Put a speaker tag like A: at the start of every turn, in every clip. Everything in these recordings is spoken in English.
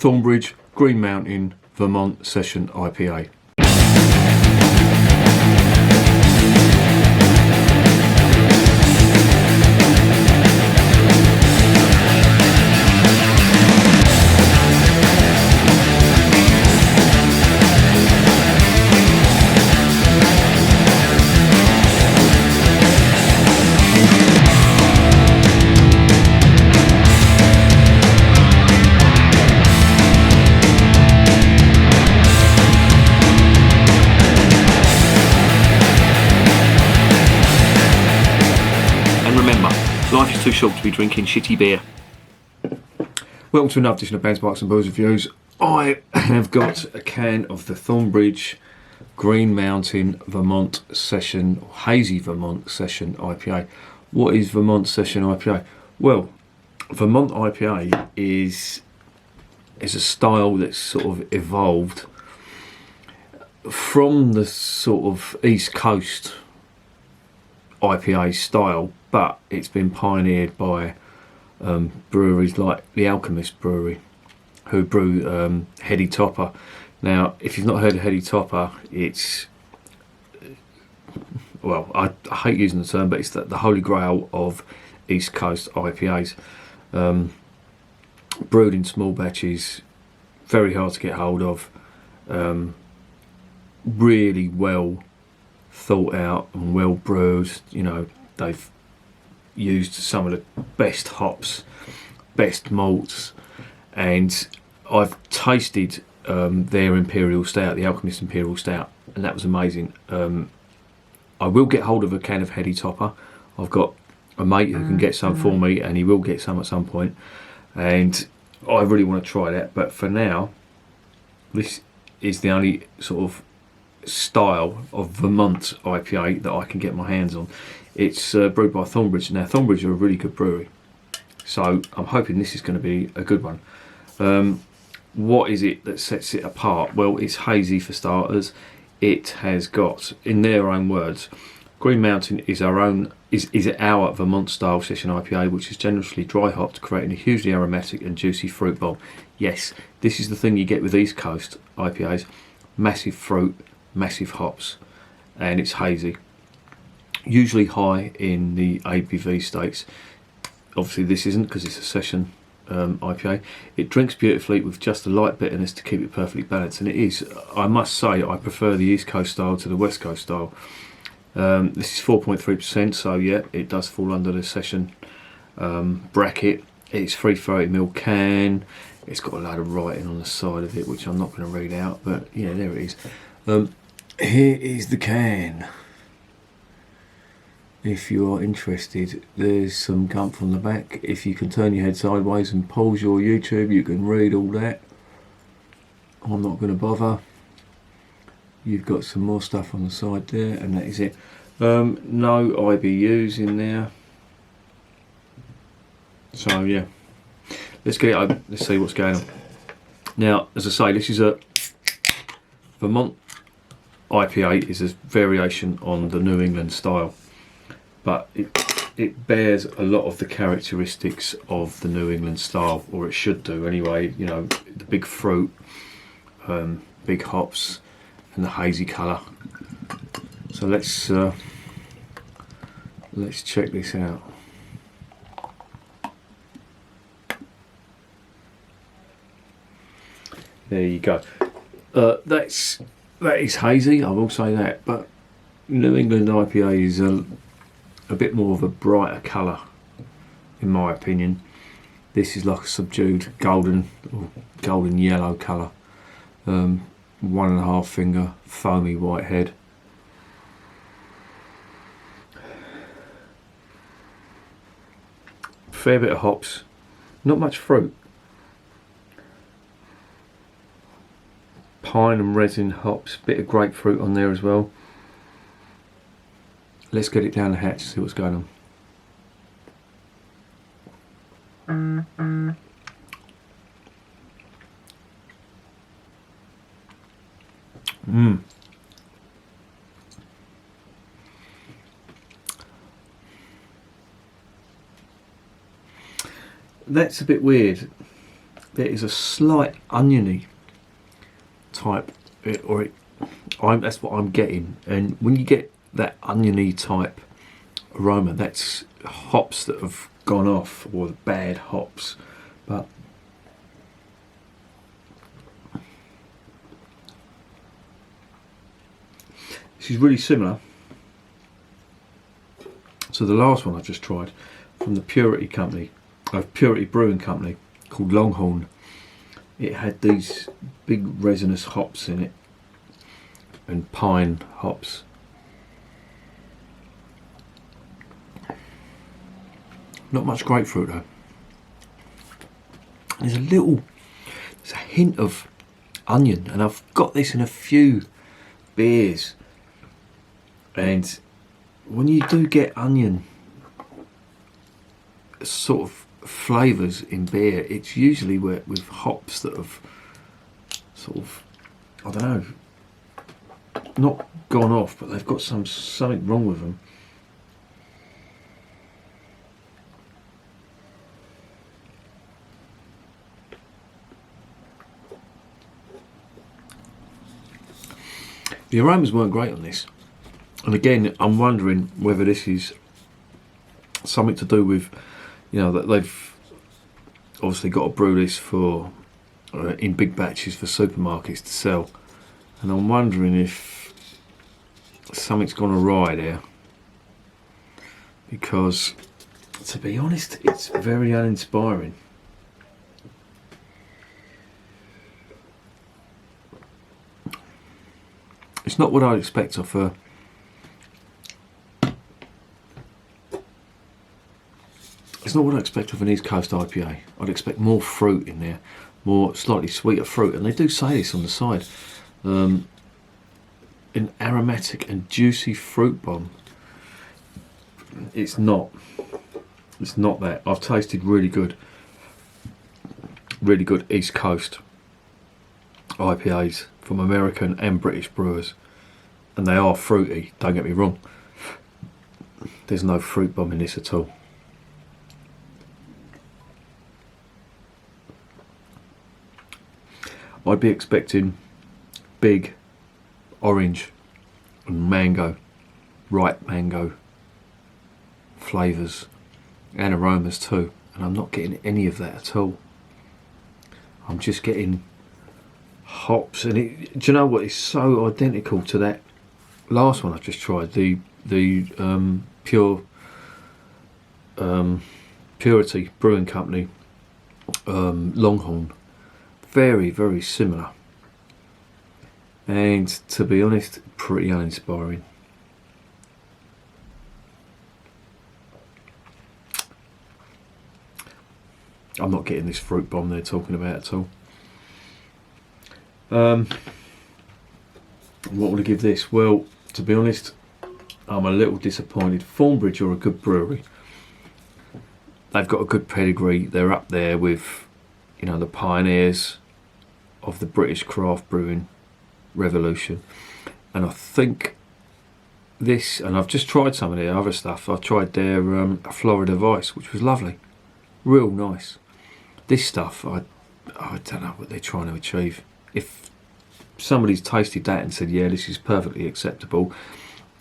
A: Thornbridge Green Mountain Vermont Session IPA.
B: Life is too short to be drinking shitty beer.
A: Welcome to another edition of Bands, Bikes and Booze Reviews. I have got a can of the Thornbridge Green Mountain Vermont Session, Hazy Vermont Session IPA. What is Vermont Session IPA? Well, Vermont IPA is a style that's sort of evolved from the sort of East Coast IPA style, but it's been pioneered by breweries like the Alchemist Brewery, who brew Heady Topper. Now, if you've not heard of Heady Topper, it's, well, I hate using the term, but it's the holy grail of East Coast IPAs. Brewed in small batches, very hard to get hold of, really well thought out and well brewed. You know, they've used some of the best hops, best malts, and I've tasted their Imperial Stout, the Alchemist Imperial Stout, and that was amazing. I will get hold of a can of Heady Topper. I've got a mate who can get some for me, and he will get some at some point, and I really want to try that. But for now, this is the only sort of style of Vermont IPA that I can get my hands on. It's brewed by Thornbridge. Now, Thornbridge are a really good brewery, so I'm hoping this is going to be a good one. What is it that sets it apart? Well, it's hazy for starters. It has got, in their own words, Green Mountain is our Vermont style session IPA, which is generously dry hopped, creating a hugely aromatic and juicy fruit bomb. Yes, this is the thing you get with East Coast IPAs: massive fruit, massive hops, and it's hazy, usually high in the ABV stakes. Obviously this isn't, because it's a session IPA. It drinks beautifully with just a light bitterness to keep it perfectly balanced, and it is, I must say, I prefer the East Coast style to the West Coast style. This is 4.3%, so yeah, it does fall under the session bracket. It's 330ml can. It's got a load of writing on the side of it, which I'm not going to read out, but yeah, there it is. Here is the can. If you are interested, there's some gump on the back. If you can turn your head sideways and pause your YouTube, you can read all that. I'm not going to bother. You've got some more stuff on the side there, and that is it. No IBUs in there. So yeah, let's get it open. Let's see what's going on. Now, as I say, this is a Vermont IPA, is a variation on the New England style, but it bears a lot of the characteristics of the New England style, or it should do anyway. You know, the big fruit, big hops, and the hazy colour. So let's check this out. There you go. That is hazy, I will say that, but New England IPA is a bit more of a brighter colour, in my opinion. This is like a subdued golden or golden yellow colour. 1.5 finger foamy white head. Fair bit of hops, not much fruit. Pine and resin hops, bit of grapefruit on there as well. Let's get it down the hatch, see what's going on. That's a bit weird. there is a slight oniony type, that's what I'm getting. And when you get that oniony type aroma, that's hops that have gone off, or the bad hops. But this is really similar to the last one I just tried from the Purity Brewing Company, called Longhorn. It had these big resinous hops in it, and pine hops. Not much grapefruit though. There's a hint of onion, and I've got this in a few beers. And when you do get onion sort of flavours in beer, it's usually with hops that have sort of, I don't know, not gone off, but they've got something wrong with them. The aromas weren't great on this, and again I'm wondering whether this is something to do with, that they've obviously got to brew this for in big batches for supermarkets to sell, and I'm wondering if something's gone awry there, because to be honest it's very uninspiring. It's not what I'd expect of a an East Coast IPA. I'd expect more fruit in there, more slightly sweeter fruit, and they do say this on the side. An aromatic and juicy fruit bomb. It's not that. I've tasted really good East Coast IPAs from American and British brewers, and they are fruity, don't get me wrong. There's no fruit bomb in this at all. I'd be expecting big orange and mango, ripe mango flavours and aromas too, and I'm not getting any of that at all. I'm just getting hops, and do you know what? It's so identical to that last one I just tried, the Purity Brewing Company Longhorn. Very, very similar, and to be honest, pretty uninspiring. I'm not getting this fruit bomb they're talking about at all. What would I give this? Well, to be honest, I'm a little disappointed. Thornbridge are a good brewery. They've got a good pedigree. They're up there with, the pioneers of the British craft brewing revolution. And I think this, and I've just tried some of their other stuff. I've tried their Florida Vice, which was lovely. Real nice. This stuff, I don't know what they're trying to achieve. If somebody's tasted that and said, yeah, this is perfectly acceptable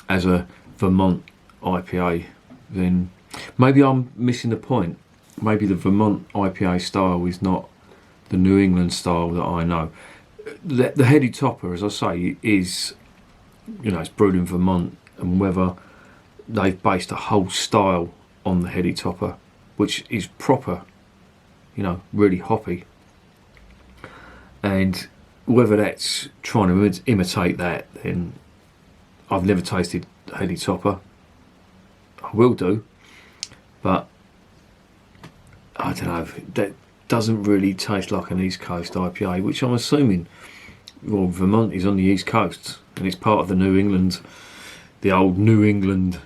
A: as a Vermont IPA, then maybe I'm missing the point. Maybe the Vermont IPA style is not the New England style that I know. The heady topper, as I say, is, it's brewed in Vermont, and whether they've based a whole style on the heady topper, which is proper, really hoppy, and whether that's trying to imitate that, then I've never tasted heady topper. I will do, but I don't know, that doesn't really taste like an East Coast IPA, which I'm assuming, well, Vermont is on the East Coast and it's part of the old New England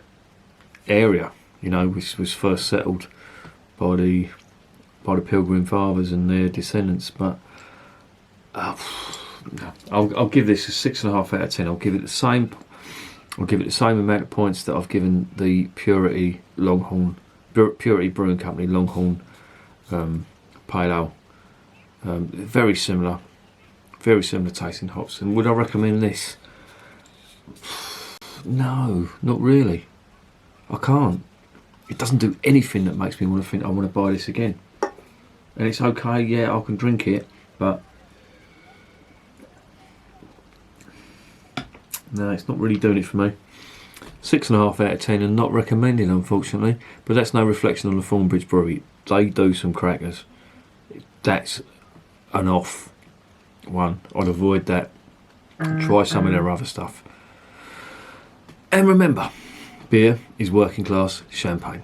A: area, which was first settled by the Pilgrim Fathers and their descendants. But I'll give this a 6.5 out of 10. I'll give it the same amount of points that I've given the Purity Brewing Company Longhorn Pale Ale Very similar tasting hops. And would I recommend this? No, not really. I can't. It doesn't do anything that makes me want to think I want to buy this again. And it's okay, yeah, I can drink it, but no, it's not really doing it for me. 6.5 out of 10 and not recommended, unfortunately. But that's no reflection on the Thornbridge Brewery. They do some crackers. That's an off one. I'd avoid that. Try some of their other stuff. And remember, beer is working class champagne.